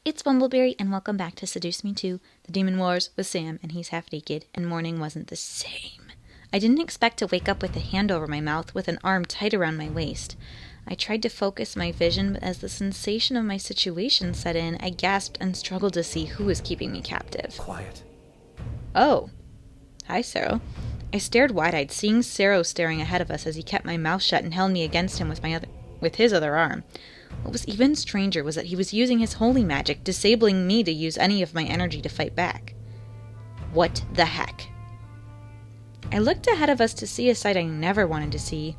It's Bumblebeary, and welcome back to Seduce Me Too, the Demon Wars with Sam, and he's half naked, and morning wasn't the same. I didn't expect to wake up with a hand over my mouth with an arm tight around my waist. I tried to focus my vision, but as the sensation of my situation set in, I gasped and struggled to see who was keeping me captive. Quiet. Oh. Hi, Cero. I stared wide-eyed, seeing Cero staring ahead of us as he kept my mouth shut and held me against him with his other arm. What was even stranger was that he was using his holy magic, disabling me to use any of my energy to fight back. What the heck? I looked ahead of us to see a sight I never wanted to see.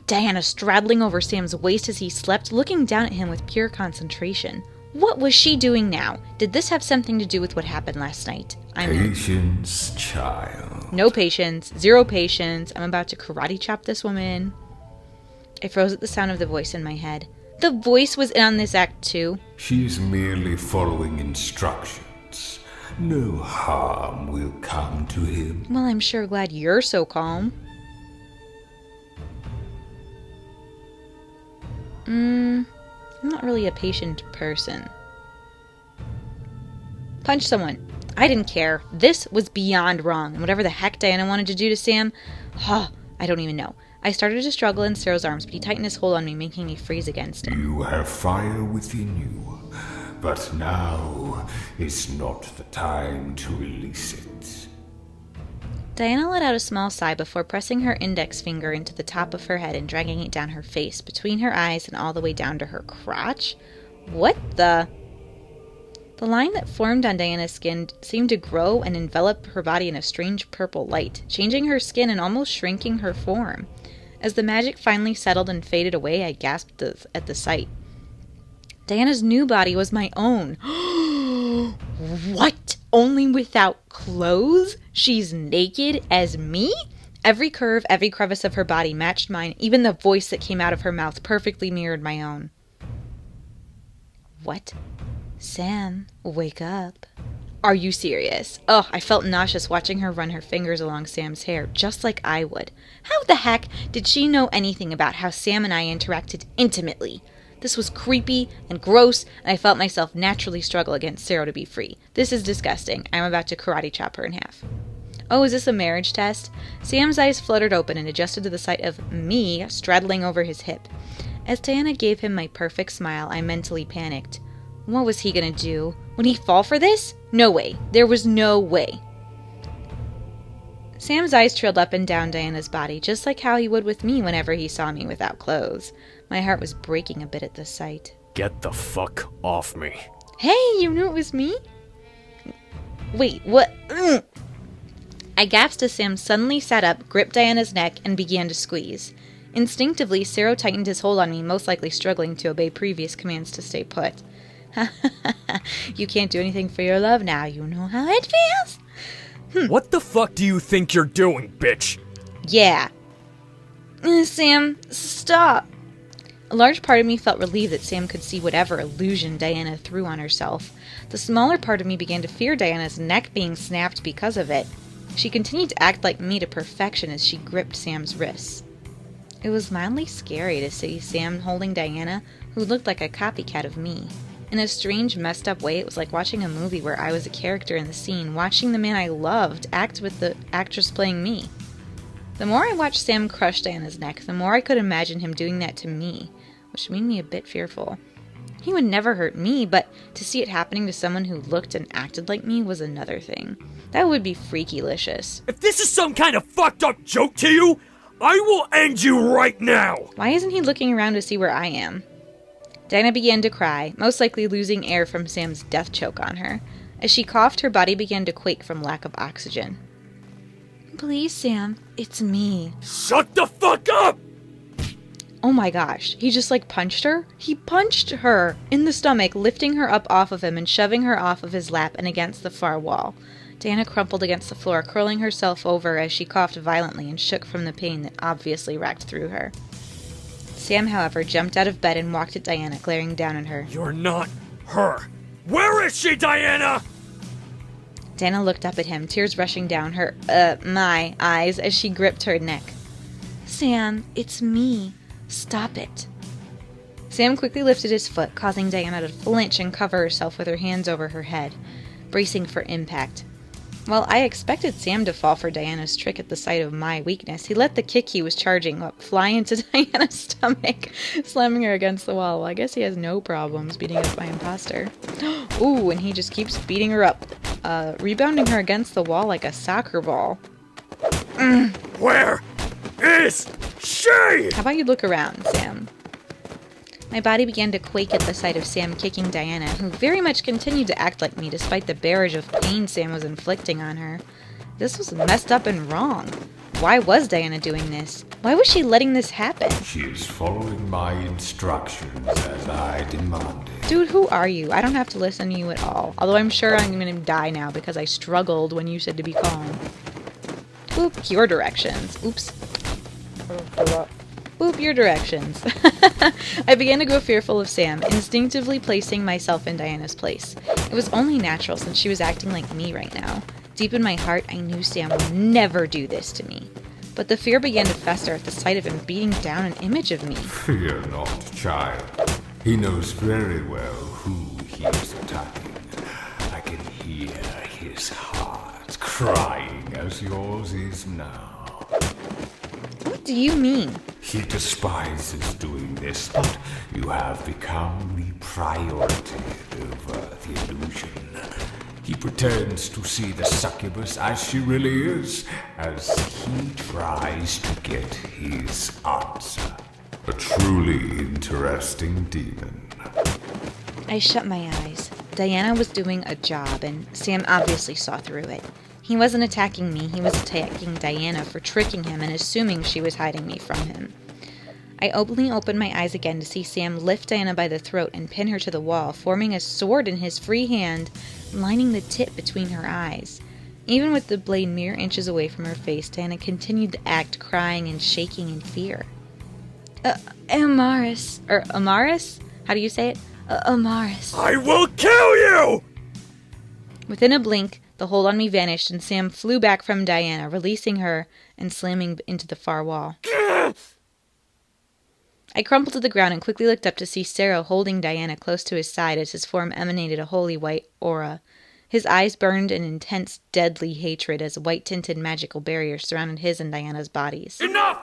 Diana straddling over Sam's waist as he slept, looking down at him with pure concentration. What was she doing now? Did this have something to do with what happened last night? Patience, child. No patience. Zero patience. I'm about to karate chop this woman. I froze at the sound of the voice in my head. The voice was in on this act too. She's merely following instructions. No harm will come to him. Well, I'm sure glad you're so calm. I'm not really a patient person. Punch someone. I didn't care. This was beyond wrong. And whatever the heck Diana wanted to do to Sam, I don't even know. I started to struggle in Cero's arms, but he tightened his hold on me, making me freeze against him. You have fire within you, but now is not the time to release it. Diana let out a small sigh before pressing her index finger into the top of her head and dragging it down her face, between her eyes and all the way down to her crotch. What the... The line that formed on Diana's skin seemed to grow and envelop her body in a strange purple light, changing her skin and almost shrinking her form. As the magic finally settled and faded away, I gasped at the sight. Diana's new body was my own. What? Only without clothes? She's naked as me? Every curve, every crevice of her body matched mine. Even the voice that came out of her mouth perfectly mirrored my own. What? Sam, wake up. Are you serious? Oh, I felt nauseous watching her run her fingers along Sam's hair, just like I would. How the heck did she know anything about how Sam and I interacted intimately? This was creepy and gross, and I felt myself naturally struggle against Cero to be free. This is disgusting. I'm about to karate chop her in half. Oh, is this a marriage test? Sam's eyes fluttered open and adjusted to the sight of me straddling over his hip. As Diana gave him my perfect smile, I mentally panicked. What was he gonna do? Would he fall for this? No way. There was no way. Sam's eyes trailed up and down Diana's body, just like how he would with me whenever he saw me without clothes. My heart was breaking a bit at the sight. Get the fuck off me. Hey, you knew it was me? Wait, what? I gasped as Sam suddenly sat up, gripped Diana's neck, and began to squeeze. Instinctively, Cero tightened his hold on me, most likely struggling to obey previous commands to stay put. You can't do anything for your love now. You know how it feels? What the fuck do you think you're doing, bitch? Yeah. Sam, stop. A large part of me felt relieved that Sam could see whatever illusion Diana threw on herself. The smaller part of me began to fear Diana's neck being snapped because of it. She continued to act like me to perfection as she gripped Sam's wrists. It was mildly scary to see Sam holding Diana, who looked like a copycat of me. In a strange, messed up way, it was like watching a movie where I was a character in the scene, watching the man I loved act with the actress playing me. The more I watched Sam crush Diana's neck, the more I could imagine him doing that to me, which made me a bit fearful. He would never hurt me, but to see it happening to someone who looked and acted like me was another thing. That would be freaky-licious. If this is some kind of fucked up joke to you, I will end you right now! Why isn't he looking around to see where I am? Diana began to cry, most likely losing air from Sam's death choke on her. As she coughed, her body began to quake from lack of oxygen. Please, Sam, it's me. Shut the fuck up! Oh my gosh, he just punched her? He punched her in the stomach, lifting her up off of him and shoving her off of his lap and against the far wall. Diana crumpled against the floor, curling herself over as she coughed violently and shook from the pain that obviously racked through her. Sam, however, jumped out of bed and walked at Diana, glaring down at her. You're not her. Where is she, Diana? Diana looked up at him, tears rushing down her, my eyes as she gripped her neck. Sam, it's me. Stop it. Sam quickly lifted his foot, causing Diana to flinch and cover herself with her hands over her head, bracing for impact. While I expected Sam to fall for Diana's trick at the sight of my weakness, he let the kick he was charging up fly into Diana's stomach, slamming her against the wall. Well, I guess he has no problems beating up my imposter. Ooh, and he just keeps beating her up, rebounding her against the wall like a soccer ball. Where is she? How about you look around, Sam? My body began to quake at the sight of Sam kicking Diana, who very much continued to act like me despite the barrage of pain Sam was inflicting on her. This was messed up and wrong. Why was Diana doing this? Why was she letting this happen? She is following my instructions as I demanded. Dude, who are you? I don't have to listen to you at all. Although I'm sure I'm going to die now because I struggled when you said to be calm. Boop, your directions. Oops. Boop, your directions. I began to grow fearful of Sam, instinctively placing myself in Diana's place. It was only natural since she was acting like me right now. Deep in my heart, I knew Sam would never do this to me. But the fear began to fester at the sight of him beating down an image of me. Fear not, child. He knows very well who he is attacking. I can hear his heart crying as yours is now. What do you mean? He despises doing this, but you have become the priority over the illusion. He pretends to see the succubus as she really is, as he tries to get his answer. A truly interesting demon. I shut my eyes. Diana was doing a job, and Sam obviously saw through it. He wasn't attacking me, he was attacking Diana for tricking him and assuming she was hiding me from him. I only opened my eyes again to see Sam lift Diana by the throat and pin her to the wall, forming a sword in his free hand, lining the tip between her eyes. Even with the blade mere inches away from her face, Diana continued to act, crying and shaking in fear. Aomaris. Aomaris? How do you say it? Aomaris. I will kill you! Within a blink, the hold on me vanished, and Sam flew back from Diana, releasing her and slamming into the far wall. I crumpled to the ground and quickly looked up to see Sero holding Diana close to his side as his form emanated a holy white aura. His eyes burned in intense, deadly hatred as white-tinted magical barriers surrounded his and Diana's bodies. Enough!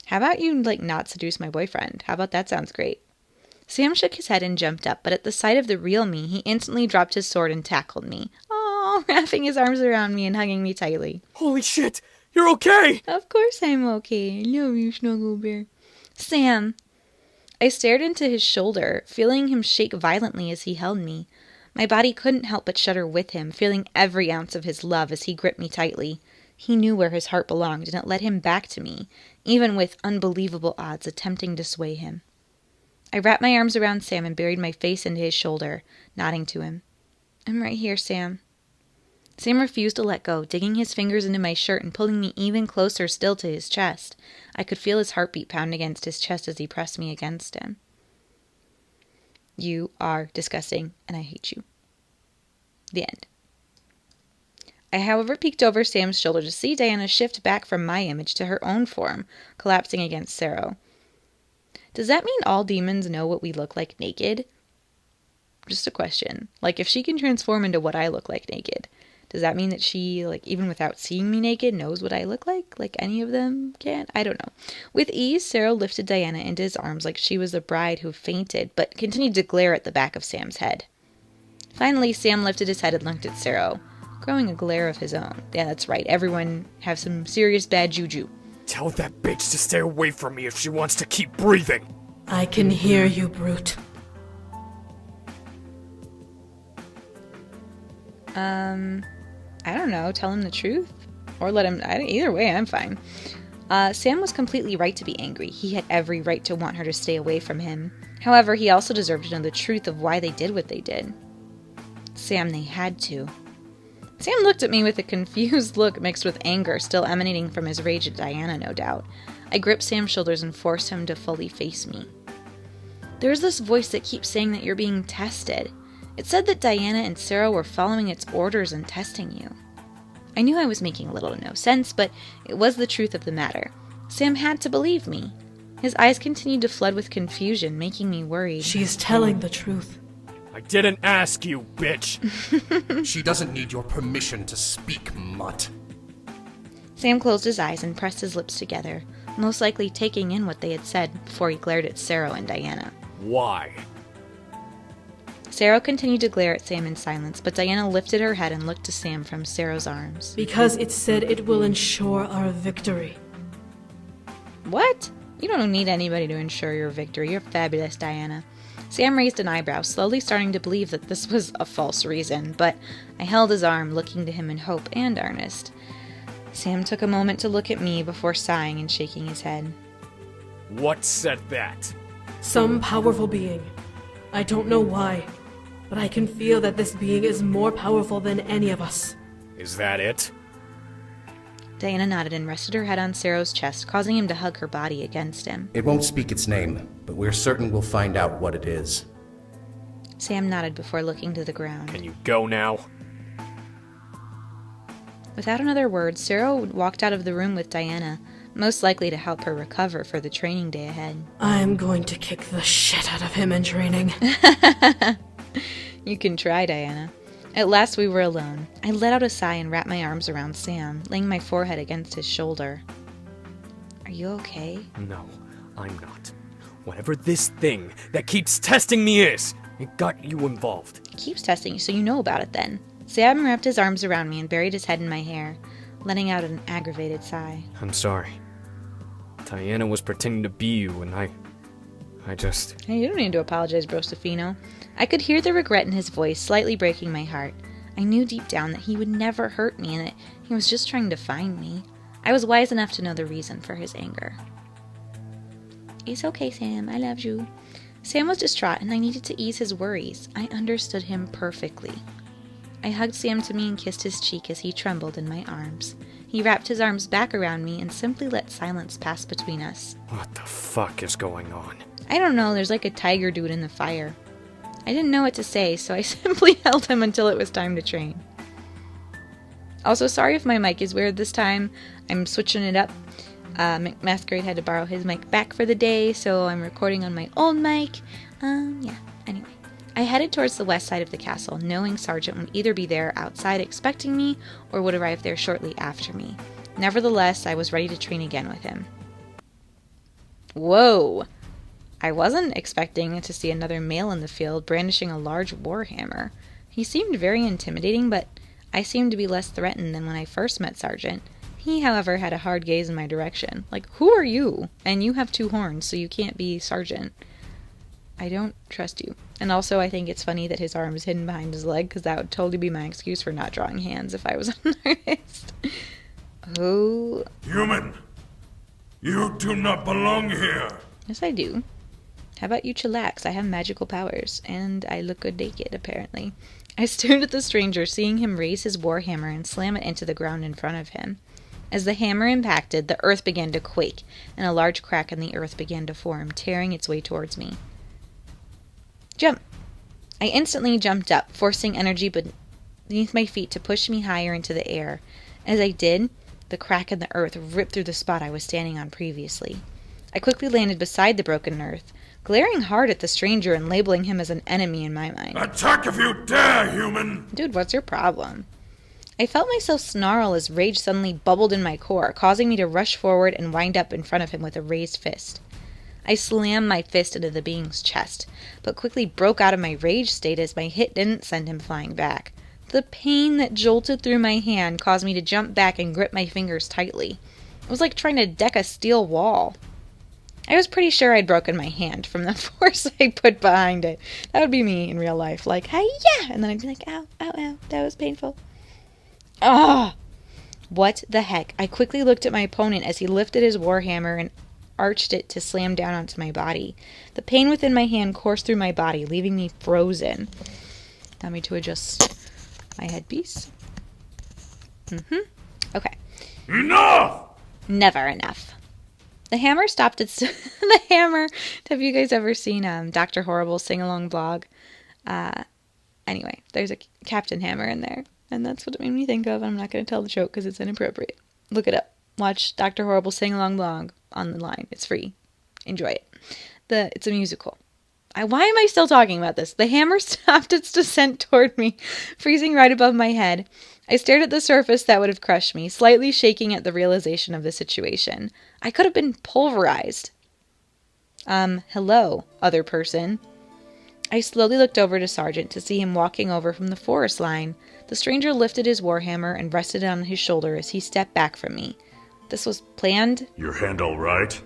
How about you, not seduce my boyfriend? How about that? Sounds great. Sam shook his head and jumped up, but at the sight of the real me, he instantly dropped his sword and tackled me. Oh, wrapping his arms around me and hugging me tightly. Holy shit! You're okay! Of course I'm okay. I love you, Snuggle Bear. Sam. I stared into his shoulder, feeling him shake violently as he held me. My body couldn't help but shudder with him, feeling every ounce of his love as he gripped me tightly. He knew where his heart belonged, and it led him back to me, even with unbelievable odds attempting to sway him. I wrapped my arms around Sam and buried my face into his shoulder, nodding to him. I'm right here, Sam. Sam refused to let go, digging his fingers into my shirt and pulling me even closer still to his chest. I could feel his heartbeat pound against his chest as he pressed me against him. You are disgusting, and I hate you. The end. I, however, peeked over Sam's shoulder to see Diana shift back from my image to her own form, collapsing against Sero. Does that mean all demons know what we look like naked? Just a question. If she can transform into what I look like naked, does that mean that she, even without seeing me naked, knows what I look like? Like any of them can? I don't know. With ease, Sero lifted Diana into his arms like she was the bride who fainted, but continued to glare at the back of Sam's head. Finally, Sam lifted his head and looked at Sero, growing a glare of his own. Yeah, that's right. Everyone have some serious bad juju. Tell that bitch to stay away from me if she wants to keep breathing. I can hear you, brute. I don't know. Tell him the truth? Or let him... Either way, I'm fine. Sam was completely right to be angry. He had every right to want her to stay away from him. However, he also deserved to know the truth of why they did what they did. Sam, they had to. Sam looked at me with a confused look mixed with anger, still emanating from his rage at Diana, no doubt. I gripped Sam's shoulders and forced him to fully face me. There's this voice that keeps saying that you're being tested. It said that Diana and Sero were following its orders and testing you. I knew I was making little to no sense, but it was the truth of the matter. Sam had to believe me. His eyes continued to flood with confusion, making me worried. She is telling the truth. I didn't ask you, bitch. She doesn't need your permission to speak, mutt. Sam closed his eyes and pressed his lips together, most likely taking in what they had said before he glared at Sero and Diana. Why? Sero continued to glare at Sam in silence, but Diana lifted her head and looked to Sam from Sero's arms. Because it said it will ensure our victory. What? You don't need anybody to ensure your victory. You're fabulous, Diana. Sam raised an eyebrow, slowly starting to believe that this was a false reason, but I held his arm, looking to him in hope and earnest. Sam took a moment to look at me before sighing and shaking his head. What said that? Some powerful being. I don't know why, but I can feel that this being is more powerful than any of us. Is that it? Diana nodded and rested her head on Sero's chest, causing him to hug her body against him. It won't speak its name, but we're certain we'll find out what it is. Sam nodded before looking to the ground. Can you go now? Without another word, Sero walked out of the room with Diana, most likely to help her recover for the training day ahead. I'm going to kick the shit out of him in training. You can try, Diana. At last we were alone. I let out a sigh and wrapped my arms around Sam, laying my forehead against his shoulder. Are you okay? No, I'm not. Whatever this thing that keeps testing me is, it got you involved. It keeps testing you, so you know about it then. Sam wrapped his arms around me and buried his head in my hair, letting out an aggravated sigh. I'm sorry. Diana was pretending to be you, and I just... Hey, you don't need to apologize, Brostefino. I could hear the regret in his voice, slightly breaking my heart. I knew deep down that he would never hurt me and that he was just trying to find me. I was wise enough to know the reason for his anger. It's okay, Sam. I love you. Sam was distraught, and I needed to ease his worries. I understood him perfectly. I hugged Sam to me and kissed his cheek as he trembled in my arms. He wrapped his arms back around me and simply let silence pass between us. What the fuck is going on? I don't know, there's like a tiger dude in the fire. I didn't know what to say, so I simply held him until it was time to train. Also, sorry if my mic is weird this time. I'm switching it up. Masquerade had to borrow his mic back for the day, so I'm recording on my old mic. Yeah, anyway. I headed towards the west side of the castle, knowing Sergeant would either be there outside expecting me or would arrive there shortly after me. Nevertheless, I was ready to train again with him. Whoa! I wasn't expecting to see another male in the field brandishing a large warhammer. He seemed very intimidating, but I seemed to be less threatened than when I first met Sergeant. He, however, had a hard gaze in my direction. Like, who are you? And you have 2 horns, so you can't be Sergeant. I don't trust you. And also, I think it's funny that his arm is hidden behind his leg, because that would totally be my excuse for not drawing hands if I was an artist. Oh. Human, you do not belong here. Yes, I do. How about you chillax? I have magical powers, and I look good naked, apparently. I stared at the stranger, seeing him raise his warhammer and slam it into the ground in front of him. As the hammer impacted, the earth began to quake, and a large crack in the earth began to form, tearing its way towards me. Jump! I instantly jumped up, forcing energy beneath my feet to push me higher into the air. As I did, the crack in the earth ripped through the spot I was standing on previously. I quickly landed beside the broken earth, glaring hard at the stranger and labeling him as an enemy in my mind. Attack if you dare, human! Dude, what's your problem? I felt myself snarl as rage suddenly bubbled in my core, causing me to rush forward and wind up in front of him with a raised fist. I slammed my fist into the being's chest, but quickly broke out of my rage state as my hit didn't send him flying back. The pain that jolted through my hand caused me to jump back and grip my fingers tightly. It was like trying to deck a steel wall. I was pretty sure I'd broken my hand from the force I put behind it. That would be me in real life, like, hi-ya! And then I'd be like, ow, ow, ow, that was painful. Ah! What the heck? I quickly looked at my opponent as he lifted his warhammer and arched it to slam down onto my body. The pain within my hand coursed through my body, leaving me frozen. Allow me to adjust my headpiece. Okay. Enough! Never enough. The hammer stopped its... the hammer... Have you guys ever seen Dr. Horrible's sing-along blog? Anyway, there's a Captain Hammer in there. And that's what it made me think of. I'm not going to tell the joke because it's inappropriate. Look it up. Watch Dr. Horrible's sing-along blog on the line. It's free. Enjoy it. It's a musical. Why am I still talking about this? The hammer stopped its descent toward me, freezing right above my head. I stared at the surface that would have crushed me, slightly shaking at the realization of the situation. I could have been pulverized. Hello, other person. I slowly looked over to Sergeant to see him walking over from the forest line. The stranger lifted his warhammer and rested it on his shoulder as he stepped back from me. This was planned. Your hand all right?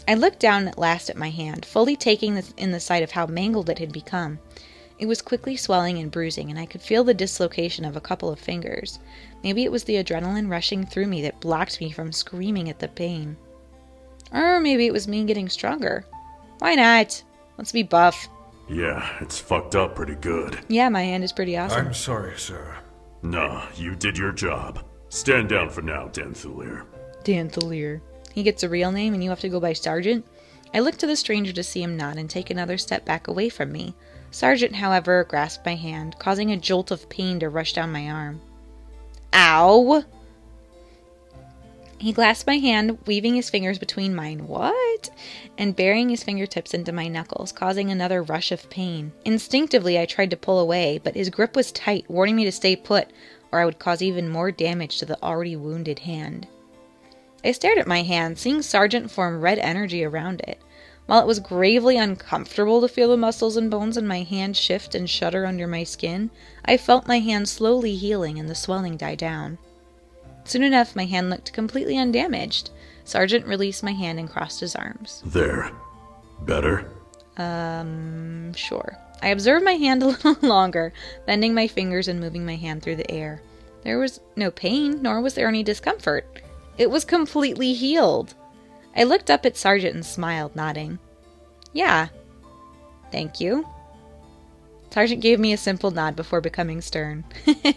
I looked down at last at my hand, fully taking in the sight of how mangled it had become. It was quickly swelling and bruising, and I could feel the dislocation of a couple of fingers. Maybe it was the adrenaline rushing through me that blocked me from screaming at the pain. Or maybe it was me getting stronger. Why not? Let's be buff. Yeah, it's fucked up pretty good. Yeah, my hand is pretty awesome. I'm sorry, sir. Nah, you did your job. Stand down for now, Danthulir. Danthulir. He gets a real name and you have to go by Sergeant? I looked to the stranger to see him nod and take another step back away from me. Sergeant, however, grasped my hand, causing a jolt of pain to rush down my arm. Ow! He grasped my hand, weaving his fingers between mine, and burying his fingertips into my knuckles, causing another rush of pain. Instinctively, I tried to pull away, but his grip was tight, warning me to stay put, or I would cause even more damage to the already wounded hand. I stared at my hand, seeing Sergeant form red energy around it. While it was gravely uncomfortable to feel the muscles and bones in my hand shift and shudder under my skin, I felt my hand slowly healing and the swelling die down. Soon enough, my hand looked completely undamaged. Sergeant released my hand and crossed his arms. There. Better? Sure. I observed my hand a little longer, bending my fingers and moving my hand through the air. There was no pain, nor was there any discomfort. It was completely healed. I looked up at Sergeant and smiled, nodding. Yeah. Thank you. Sergeant gave me a simple nod before becoming stern.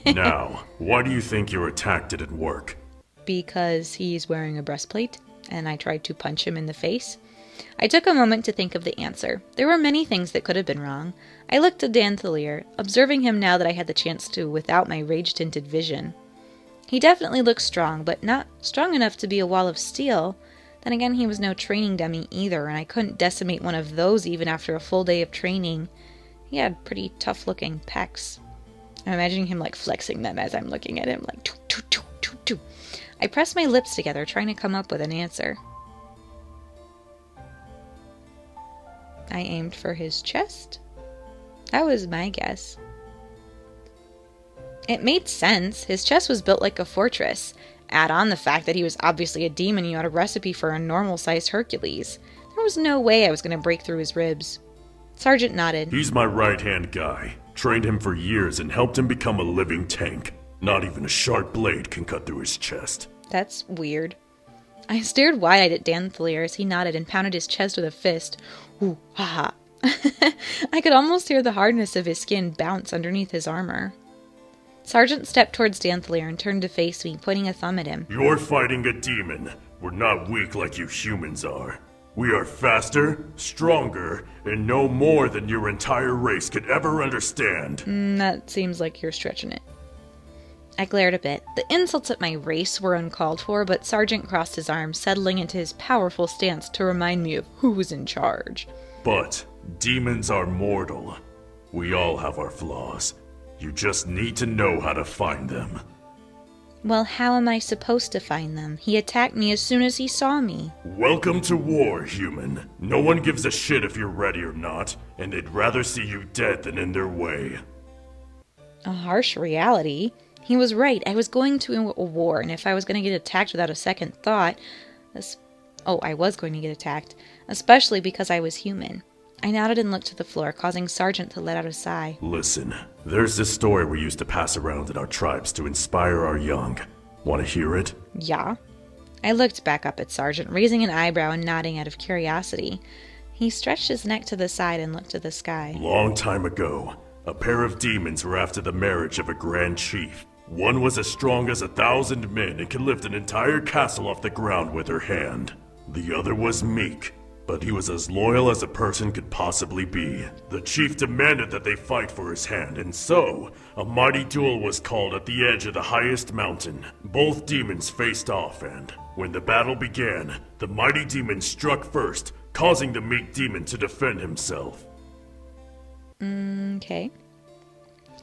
Now, why do you think your attack didn't work? Because he's wearing a breastplate, and I tried to punch him in the face. I took a moment to think of the answer. There were many things that could have been wrong. I looked at Danthulir, observing him now that I had the chance to without my rage-tinted vision. He definitely looked strong, but not strong enough to be a wall of steel. Then again, he was no training dummy either, and I couldn't decimate one of those even after a full day of training. He had pretty tough-looking pecs. I'm imagining him, flexing them as I'm looking at him, toot. I pressed my lips together, trying to come up with an answer. I aimed for his chest. That was my guess. It made sense. His chest was built like a fortress. Add on the fact that he was obviously a demon and you had a recipe for a normal-sized Hercules. There was no way I was going to break through his ribs. Sergeant nodded. He's my right-hand guy. Trained him for years and helped him become a living tank. Not even a sharp blade can cut through his chest. That's weird. I stared wide-eyed at Danthulir as he nodded and pounded his chest with a fist. Ooh, ha ha. I could almost hear the hardness of his skin bounce underneath his armor. Sergeant stepped towards Danthulir and turned to face me, pointing a thumb at him. You're fighting a demon. We're not weak like you humans are. We are faster, stronger, and no more than your entire race could ever understand. That seems like you're stretching it. I glared a bit. The insults at my race were uncalled for, but Sergeant crossed his arms, settling into his powerful stance to remind me of who was in charge. But demons are mortal. We all have our flaws. You just need to know how to find them. Well, how am I supposed to find them? He attacked me as soon as he saw me. Welcome to war, human. No one gives a shit if you're ready or not, and they'd rather see you dead than in their way. A harsh reality. He was right. I was going to a war, and if I was going to get attacked without a second thought... I was going to get attacked. Especially because I was human. I nodded and looked to the floor, causing Sergeant to let out a sigh. Listen, there's this story we used to pass around in our tribes to inspire our young. Want to hear it? Yeah. I looked back up at Sergeant, raising an eyebrow and nodding out of curiosity. He stretched his neck to the side and looked to the sky. Long time ago, a pair of demons were after the marriage of a grand chief. One was as strong as 1,000 men and could lift an entire castle off the ground with her hand. The other was meek, but he was as loyal as a person could possibly be. The chief demanded that they fight for his hand, and so, a mighty duel was called at the edge of the highest mountain. Both demons faced off, and when the battle began, the mighty demon struck first, causing the meek demon to defend himself. Okay.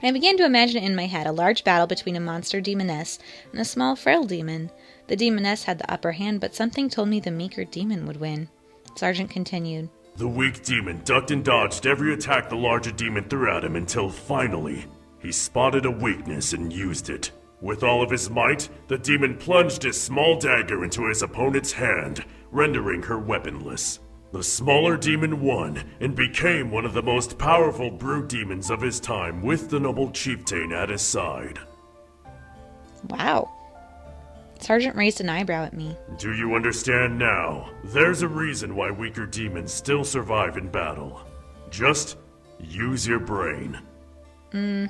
I began to imagine in my head a large battle between a monster demoness and a small frail demon. The demoness had the upper hand, but something told me the meeker demon would win. Sergeant continued. The weak demon ducked and dodged every attack the larger demon threw at him until finally, he spotted a weakness and used it. With all of his might, the demon plunged his small dagger into his opponent's hand, rendering her weaponless. The smaller demon won and became one of the most powerful brute demons of his time with the noble chieftain at his side. Wow. Sergeant raised an eyebrow at me. Do you understand now? There's a reason why weaker demons still survive in battle. Just use your brain. I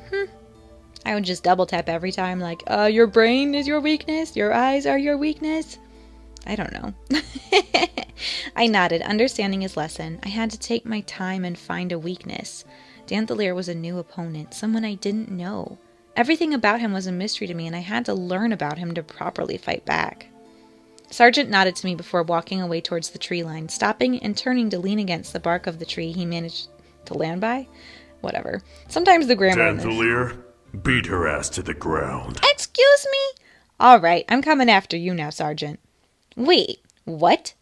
would just double tap every time like, your brain is your weakness, your eyes are your weakness. I don't know. I nodded, understanding his lesson. I had to take my time and find a weakness. Danthelier was a new opponent, someone I didn't know. Everything about him was a mystery to me, and I had to learn about him to properly fight back. Sergeant nodded to me before walking away towards the tree line, stopping and turning to lean against the bark of the tree he managed to land by. Whatever. Sometimes the grammar in this... Danthelier, beat her ass to the ground. Excuse me? All right, I'm coming after you now, Sergeant. Wait, what?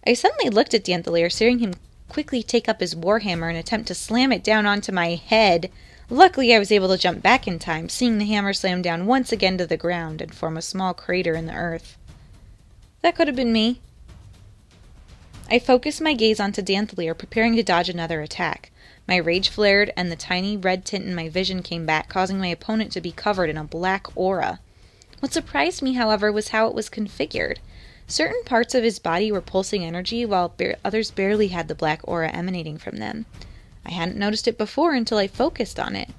I suddenly looked at Danthelier, seeing him quickly take up his warhammer and attempt to slam it down onto my head. Luckily, I was able to jump back in time, seeing the hammer slam down once again to the ground and form a small crater in the earth. That could have been me. I focused my gaze onto Danthelier, preparing to dodge another attack. My rage flared, and the tiny red tint in my vision came back, causing my opponent to be covered in a black aura. What surprised me, however, was how it was configured. Certain parts of his body were pulsing energy, while others barely had the black aura emanating from them. I hadn't noticed it before until I focused on it.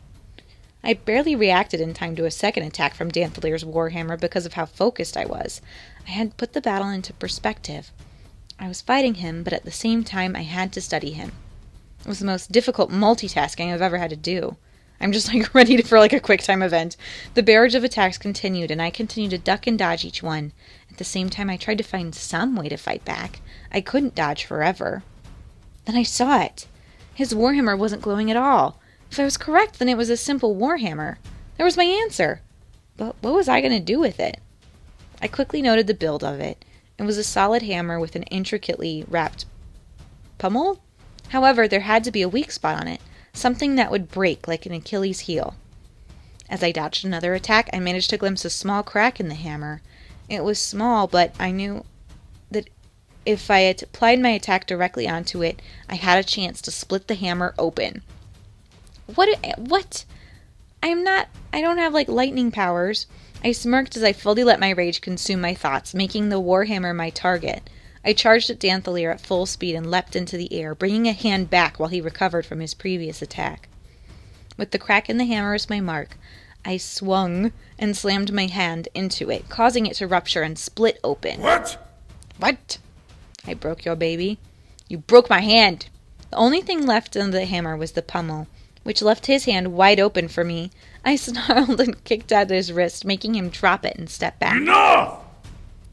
I barely reacted in time to a second attack from Danthelier's warhammer because of how focused I was. I had put the battle into perspective. I was fighting him, but at the same time I had to study him. It was the most difficult multitasking I've ever had to do. I'm just ready for a quick time event. The barrage of attacks continued, and I continued to duck and dodge each one. At the same time, I tried to find some way to fight back. I couldn't dodge forever. Then I saw it. His warhammer wasn't glowing at all. If I was correct, then it was a simple warhammer. There was my answer. But what was I going to do with it? I quickly noted the build of it. It was a solid hammer with an intricately wrapped pommel. However, there had to be a weak spot on it, something that would break like an Achilles heel. As I dodged another attack, I managed to glimpse a small crack in the hammer. It was small, but I knew that if I had applied my attack directly onto it, I had a chance to split the hammer open. What? I don't have lightning powers. I smirked as I fully let my rage consume my thoughts, making the warhammer my target. I charged at Danthelier at full speed and leapt into the air, bringing a hand back while he recovered from his previous attack. With the crack in the hammer as my mark, I swung and slammed my hand into it, causing it to rupture and split open. What? What? I broke your baby. You broke my hand. The only thing left in the hammer was the pommel, which left his hand wide open for me. I snarled and kicked at his wrist, making him drop it and step back. Enough!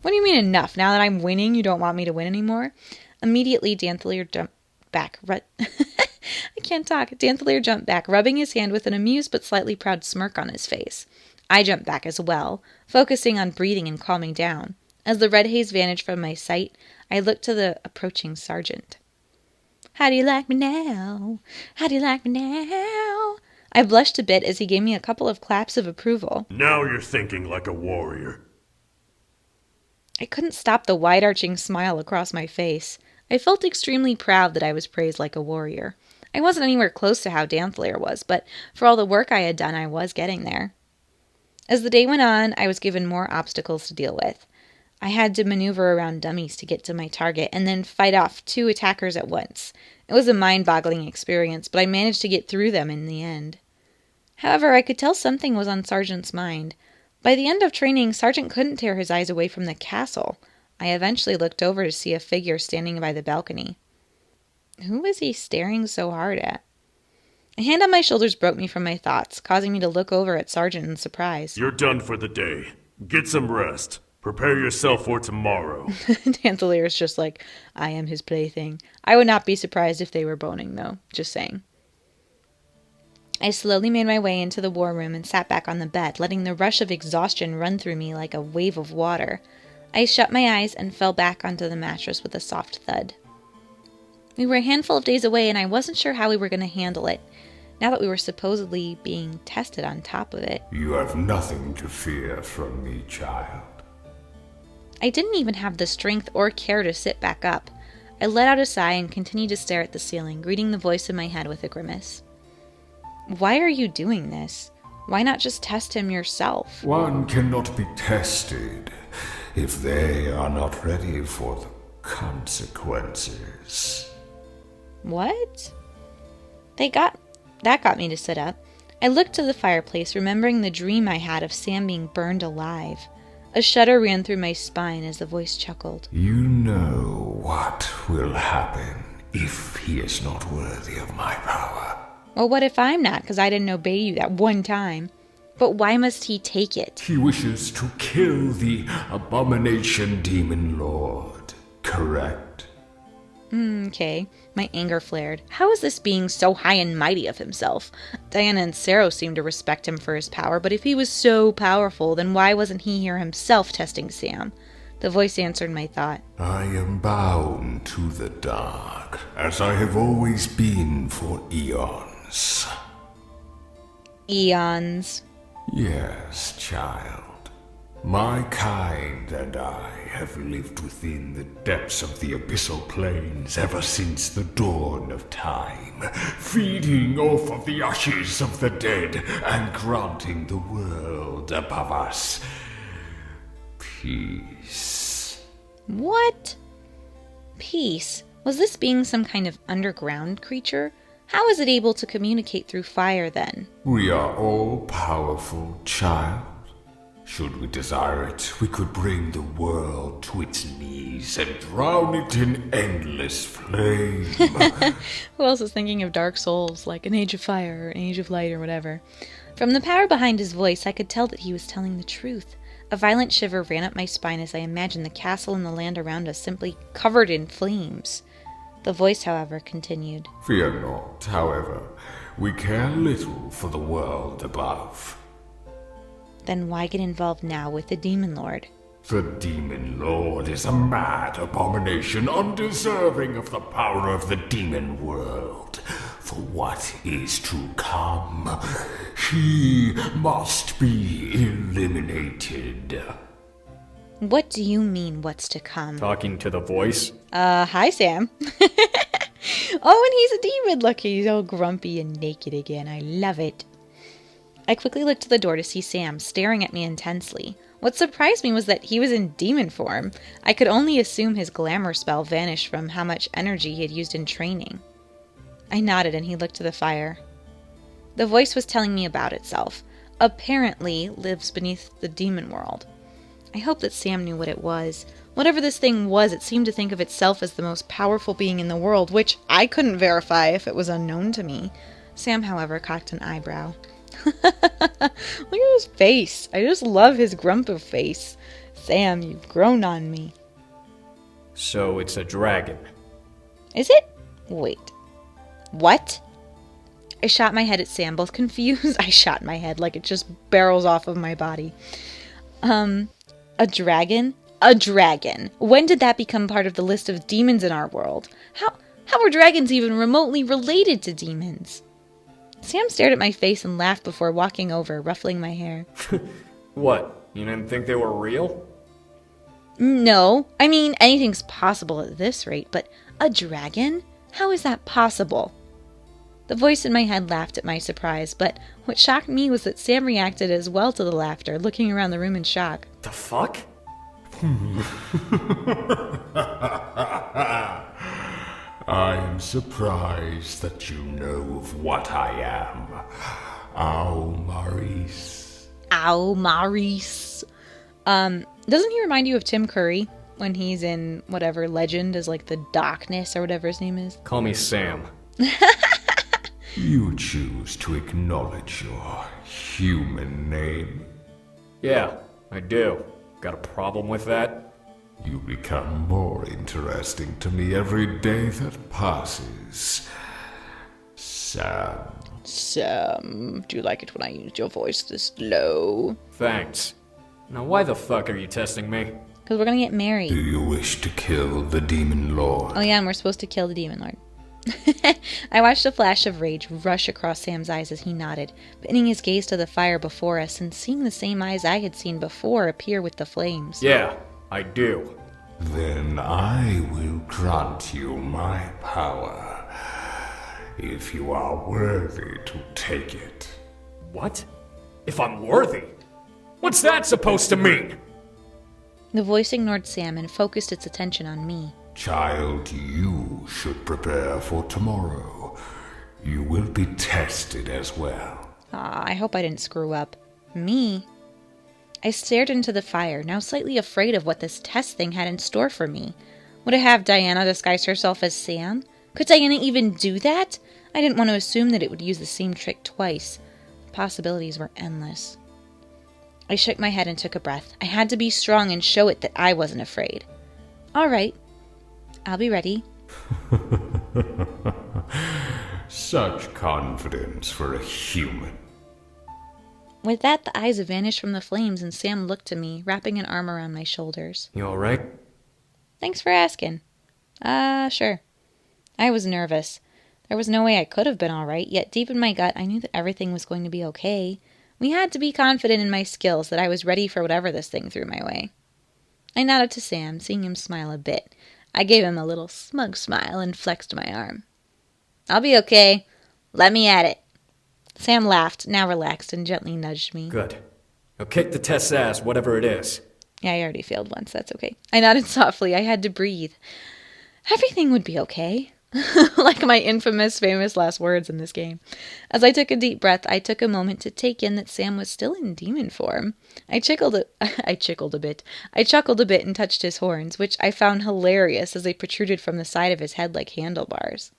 What do you mean enough? Now that I'm winning, you don't want me to win anymore? Immediately, Danthelier jumped back. I can't talk. Danthelier jumped back, rubbing his hand with an amused but slightly proud smirk on his face. I jumped back as well, focusing on breathing and calming down. As the red haze vanished from my sight, I looked to the approaching sergeant. How do you like me now? How do you like me now? I blushed a bit as he gave me a couple of claps of approval. Now you're thinking like a warrior. I couldn't stop the wide-arching smile across my face. I felt extremely proud that I was praised like a warrior. I wasn't anywhere close to how Danthelier was, but for all the work I had done, I was getting there. As the day went on, I was given more obstacles to deal with. I had to maneuver around dummies to get to my target, and then fight off 2 attackers at once. It was a mind-boggling experience, but I managed to get through them in the end. However, I could tell something was on Sergeant's mind. By the end of training, Sergeant couldn't tear his eyes away from the castle. I eventually looked over to see a figure standing by the balcony. Who was he staring so hard at? A hand on my shoulders broke me from my thoughts, causing me to look over at Sergeant in surprise. You're done for the day. Get some rest. Prepare yourself for tomorrow. Tantalier's just like, I am his plaything. I would not be surprised if they were boning, though. Just saying. I slowly made my way into the war room and sat back on the bed, letting the rush of exhaustion run through me like a wave of water. I shut my eyes and fell back onto the mattress with a soft thud. We were a handful of days away, and I wasn't sure how we were going to handle it, now that we were supposedly being tested on top of it. You have nothing to fear from me, child. I didn't even have the strength or care to sit back up. I let out a sigh and continued to stare at the ceiling, greeting the voice in my head with a grimace. Why are you doing this? Why not just test him yourself? One cannot be tested if they are not ready for the consequences. What? That got me to sit up. I looked to the fireplace, remembering the dream I had of Sam being burned alive. A shudder ran through my spine as the voice chuckled. You know what will happen if he is not worthy of my power. Well, what if I'm not, because I didn't obey you that one time? But why must he take it? He wishes to kill the Abomination Demon Lord, correct? Okay. My anger flared. How is this being so high and mighty of himself? Diana and Sero seemed to respect him for his power, but if he was so powerful, then why wasn't he here himself testing Sam? The voice answered my thought. I am bound to the dark, as I have always been for eons. Eons. Yes, child. My kind and I have lived within the depths of the abyssal plains ever since the dawn of time, feeding off of the ashes of the dead and granting the world above us peace. What? Peace? Was this being some kind of underground creature? How is it able to communicate through fire then? We are all powerful, child. Should we desire it, we could bring the world to its knees and drown it in endless flame. Who else is thinking of Dark Souls, like an Age of Fire or an Age of Light or whatever? From the power behind his voice, I could tell that he was telling the truth. A violent shiver ran up my spine as I imagined the castle and the land around us simply covered in flames. The voice, however, continued. Fear not, however. We care little for the world above. Then why get involved now with the Demon Lord? The Demon Lord is a mad abomination undeserving of the power of the demon world. For what is to come, he must be eliminated. What do you mean, what's to come? Talking to the voice? Hi, Sam. Oh, and he's a demon. Look, he's all grumpy and naked again. I love it. I quickly looked to the door to see Sam staring at me intensely. What surprised me was that he was in demon form. I could only assume his glamour spell vanished from how much energy he had used in training. I nodded and he looked to the fire. The voice was telling me about itself. Apparently lives beneath the demon world. I hoped that Sam knew what it was. Whatever this thing was, it seemed to think of itself as the most powerful being in the world, which I couldn't verify if it was unknown to me. Sam, however, cocked an eyebrow. Look at his face. I just love his grumpy face. Sam, you've grown on me. So it's a dragon. Is it? Wait. What? I shot my head at Sam, both confused. I shot my head like it just barrels off of my body. A dragon? A dragon. When did that become part of the list of demons in our world? How are dragons even remotely related to demons? Sam stared at my face and laughed before walking over, ruffling my hair. What? You didn't think they were real? No. I mean, anything's possible at this rate, but a dragon? How is that possible? The voice in my head laughed at my surprise, but what shocked me was that Sam reacted as well to the laughter, looking around the room in shock. The fuck? I am surprised that you know of what I am. Aomaris. Aomaris. Doesn't he remind you of Tim Curry? when he's in whatever legend as like the darkness or whatever his name is. Call me Sam. You choose to acknowledge your human name. Yeah, I do. Got a problem with that? You become more interesting to me every day that passes. Sam. Sam, do you like it when I use your voice this low? Thanks. Now why the fuck are you testing me? Because we're gonna get married. Do you wish to kill the Demon Lord? Oh yeah, and we're supposed to kill the Demon Lord. I watched a flash of rage rush across Sam's eyes as he nodded, pinning his gaze to the fire before us and seeing the same eyes I had seen before appear with the flames. Yeah, I do. Then I will grant you my power, if you are worthy to take it. What? If I'm worthy? What's that supposed to mean? The voice ignored Sam and focused its attention on me. Child, you should prepare for tomorrow. You will be tested as well. I hope I didn't screw up. Me? I stared into the fire, now slightly afraid of what this test thing had in store for me. Would it have Diana disguise herself as Sam? Could Diana even do that? I didn't want to assume that it would use the same trick twice. The possibilities were endless. I shook my head and took a breath. I had to be strong and show it that I wasn't afraid. All right. I'll be ready. Such confidence for a human. With that, the eyes vanished from the flames and Sam looked to me, wrapping an arm around my shoulders. You alright? Thanks for asking. Sure. I was nervous. There was no way I could have been alright, yet deep in my gut I knew that everything was going to be okay. We had to be confident in my skills, that I was ready for whatever this thing threw my way. I nodded to Sam, seeing him smile a bit. I gave him a little smug smile and flexed my arm. I'll be okay. Let me at it. Sam laughed, now relaxed, and gently nudged me. Good. Now kick the test's ass, whatever it is. Yeah, I already failed once, that's okay. I nodded softly. I had to breathe. Everything would be okay. Like my infamous, famous last words in this game. As I took a deep breath, I took a moment to take in that Sam was still in demon form. I chuckled a bit and touched his horns, which I found hilarious as they protruded from the side of his head like handlebars.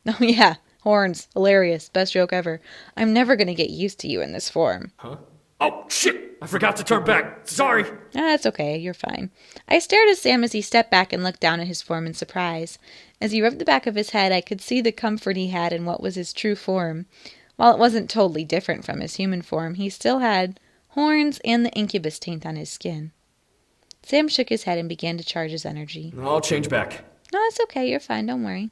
Oh yeah, horns. Hilarious. Best joke ever. I'm never gonna get used to you in this form. Huh? Oh, shit! I forgot to turn back. Sorry! That's okay. You're fine. I stared at Sam as he stepped back and looked down at his form in surprise. As he rubbed the back of his head, I could see the comfort he had in what was his true form. While it wasn't totally different from his human form, he still had horns and the incubus taint on his skin. Sam shook his head and began to charge his energy. I'll change back. No, it's okay. You're fine. Don't worry.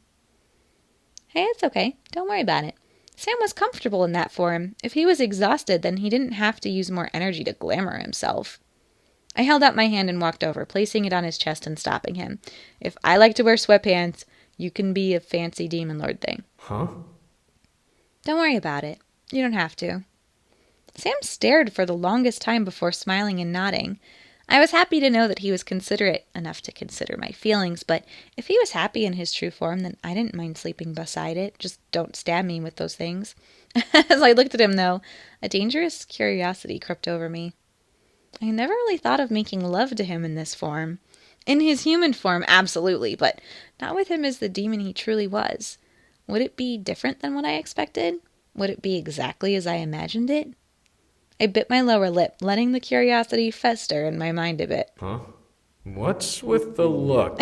Hey, it's okay. Don't worry about it. Sam was comfortable in that form. If he was exhausted, then he didn't have to use more energy to glamour himself. I held out my hand and walked over, placing it on his chest and stopping him. If I like to wear sweatpants, you can be a fancy demon lord thing. Huh? Don't worry about it. You don't have to. Sam stared for the longest time before smiling and nodding. I was happy to know that he was considerate enough to consider my feelings, but if he was happy in his true form, then I didn't mind sleeping beside it. Just don't stab me with those things. As I looked at him, though, a dangerous curiosity crept over me. I never really thought of making love to him in this form. In his human form, absolutely, but not with him as the demon he truly was. Would it be different than what I expected? Would it be exactly as I imagined it? I bit my lower lip, letting the curiosity fester in my mind a bit. Huh? What's with the look?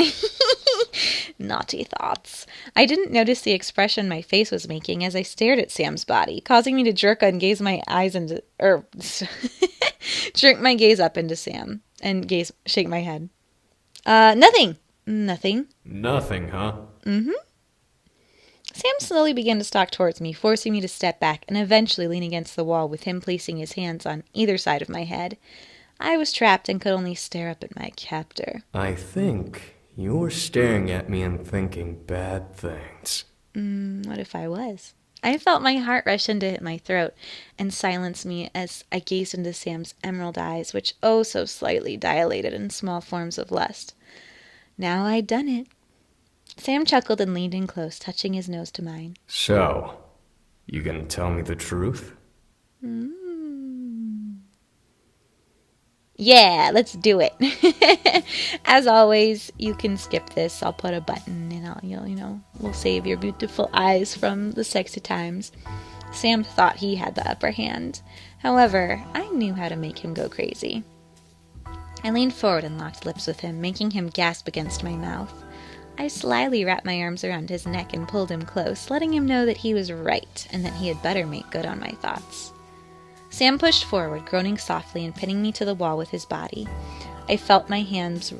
Naughty thoughts. I didn't notice the expression my face was making as I stared at Sam's body, causing me to jerk and gaze my eyes into, jerk my gaze up into Sam and shake my head. Nothing. Nothing. Nothing, huh? Mm-hmm. Sam slowly began to stalk towards me, forcing me to step back and eventually lean against the wall with him placing his hands on either side of my head. I was trapped and could only stare up at my captor. I think you're staring at me and thinking bad things. What if I was? I felt my heart rush into my throat and silence me as I gazed into Sam's emerald eyes, which oh so slightly dilated in small forms of lust. Now I'd done it. Sam chuckled and leaned in close, touching his nose to mine. So, you gonna tell me the truth? Yeah, let's do it. As always, you can skip this. I'll put a button and we'll save your beautiful eyes from the sexy times. Sam thought he had the upper hand. However, I knew how to make him go crazy. I leaned forward and locked lips with him, making him gasp against my mouth. I slyly wrapped my arms around his neck and pulled him close, letting him know that he was right and that he had better make good on my thoughts. Sam pushed forward, groaning softly and pinning me to the wall with his body. I felt my hands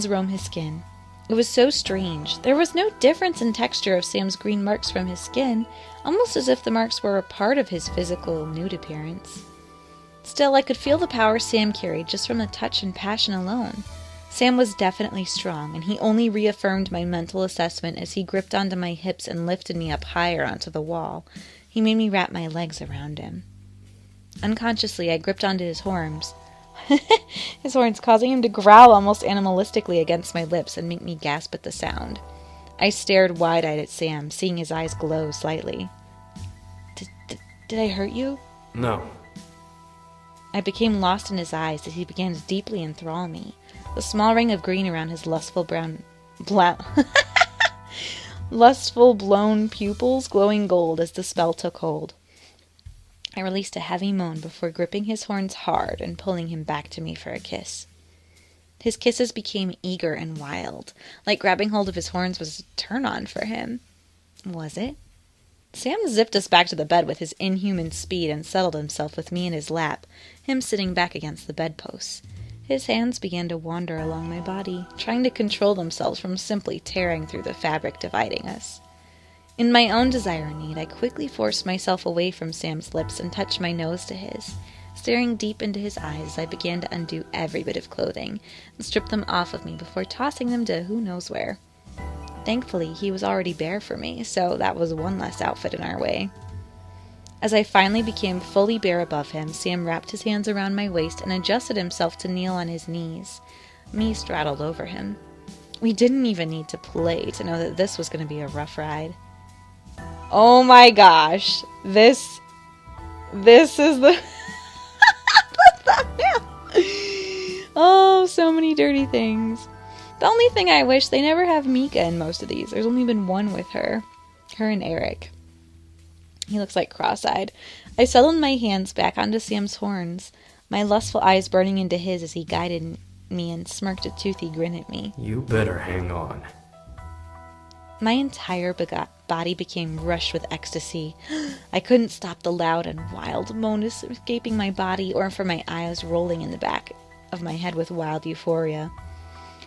roam his skin. It was so strange. There was no difference in texture of Sam's green marks from his skin, almost as if the marks were a part of his physical, nude appearance. Still, I could feel the power Sam carried just from the touch and passion alone. Sam was definitely strong, and he only reaffirmed my mental assessment as he gripped onto my hips and lifted me up higher onto the wall. He made me wrap my legs around him. Unconsciously, I gripped onto his horns. His horns, causing him to growl almost animalistically against my lips and make me gasp at the sound. I stared wide-eyed at Sam, seeing his eyes glow slightly. Did I hurt you? No. I became lost in his eyes as he began to deeply enthrall me. The small ring of green around his lustful blown pupils glowing gold as the spell took hold. I released a heavy moan before gripping his horns hard and pulling him back to me for a kiss. His kisses became eager and wild, like grabbing hold of his horns was a turn-on for him. Was it? Sam zipped us back to the bed with his inhuman speed and settled himself with me in his lap, him sitting back against the bedposts. His hands began to wander along my body, trying to control themselves from simply tearing through the fabric dividing us. In my own desire and need, I quickly forced myself away from Sam's lips and touched my nose to his. Staring deep into his eyes, I began to undo every bit of clothing and strip them off of me before tossing them to who knows where. Thankfully, he was already bare for me, so that was one less outfit in our way. As I finally became fully bare above him, Sam wrapped his hands around my waist and adjusted himself to kneel on his knees. Me straddled over him. We didn't even need to play to know that this was going to be a rough ride. Oh my gosh. This is the... Oh, so many dirty things. The only thing I wish, they never have Mika in most of these. There's only been one with her. Her and Eric. He looks like cross-eyed. I settled my hands back onto Sam's horns, my lustful eyes burning into his as he guided me and smirked a toothy grin at me. You better hang on. My entire body became rushed with ecstasy. I couldn't stop the loud and wild moan escaping my body or for my eyes rolling in the back of my head with wild euphoria.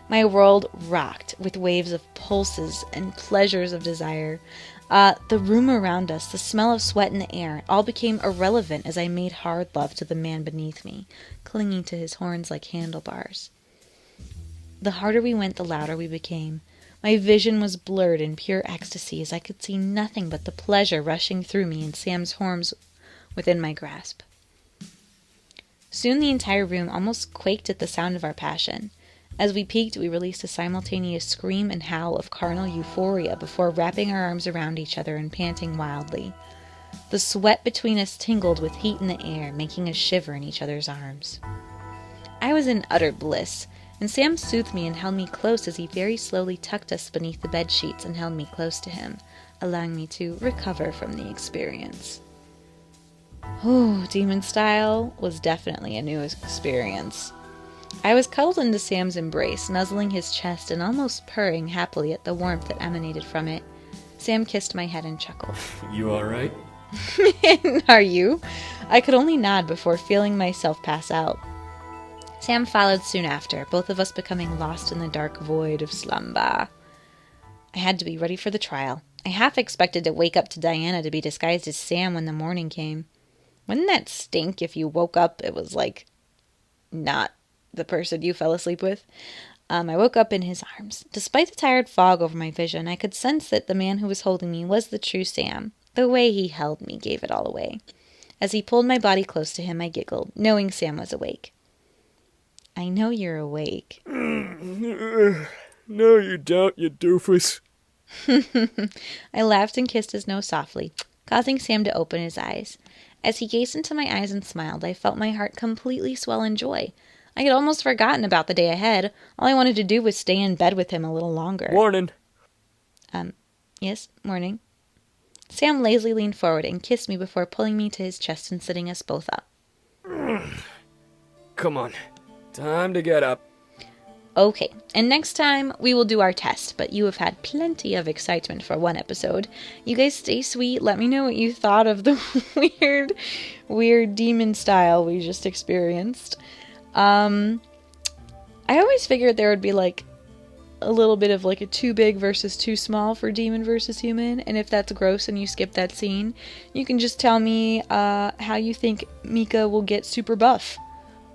My world rocked with waves of pulses and pleasures of desire. The room around us, the smell of sweat in the air, all became irrelevant as I made hard love to the man beneath me, clinging to his horns like handlebars. The harder we went, the louder we became. My vision was blurred in pure ecstasy as I could see nothing but the pleasure rushing through me and Sam's horns within my grasp. Soon the entire room almost quaked at the sound of our passion. As we peaked, we released a simultaneous scream and howl of carnal euphoria before wrapping our arms around each other and panting wildly. The sweat between us tingled with heat in the air, making us shiver in each other's arms. I was in utter bliss, and Sam soothed me and held me close as he very slowly tucked us beneath the bed sheets and held me close to him, allowing me to recover from the experience. Oh, demon style was definitely a new experience. I was cuddled into Sam's embrace, nuzzling his chest and almost purring happily at the warmth that emanated from it. Sam kissed my head and chuckled. You alright? Are you? I could only nod before feeling myself pass out. Sam followed soon after, both of us becoming lost in the dark void of slumber. I had to be ready for the trial. I half expected to wake up to Diana to be disguised as Sam when the morning came. Wouldn't that stink if you woke up, it was like not the person you fell asleep with? I woke up in his arms. Despite the tired fog over my vision, I could sense that the man who was holding me was the true Sam. The way he held me gave it all away. As he pulled my body close to him, I giggled, knowing Sam was awake. I know you're awake. No, you don't, you doofus. I laughed and kissed his nose softly. causing Sam to open his eyes. As he gazed into my eyes and smiled, I felt my heart completely swell in joy. I had almost forgotten about the day ahead. All I wanted to do was stay in bed with him a little longer. Morning. Yes, morning. Sam lazily leaned forward and kissed me before pulling me to his chest and sitting us both up. Come on. Time to get up. Okay, and next time we will do our test, but you have had plenty of excitement for one episode. You guys stay sweet. Let me know what you thought of the weird demon style we just experienced. I always figured there would be like a little bit of like a too big versus too small for demon versus human, and if that's gross and you skip that scene, you can just tell me how you think Mika will get super buff,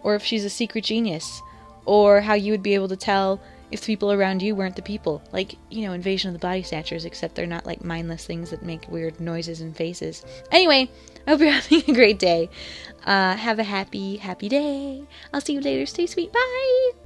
or if she's a secret genius, or how you would be able to tell if the people around you weren't the people, like, you know, Invasion of the Body Snatchers, except they're not like mindless things that make weird noises and faces. Anyway, I hope you're having a great day. Have a happy day. I'll see you later. Stay sweet. Bye!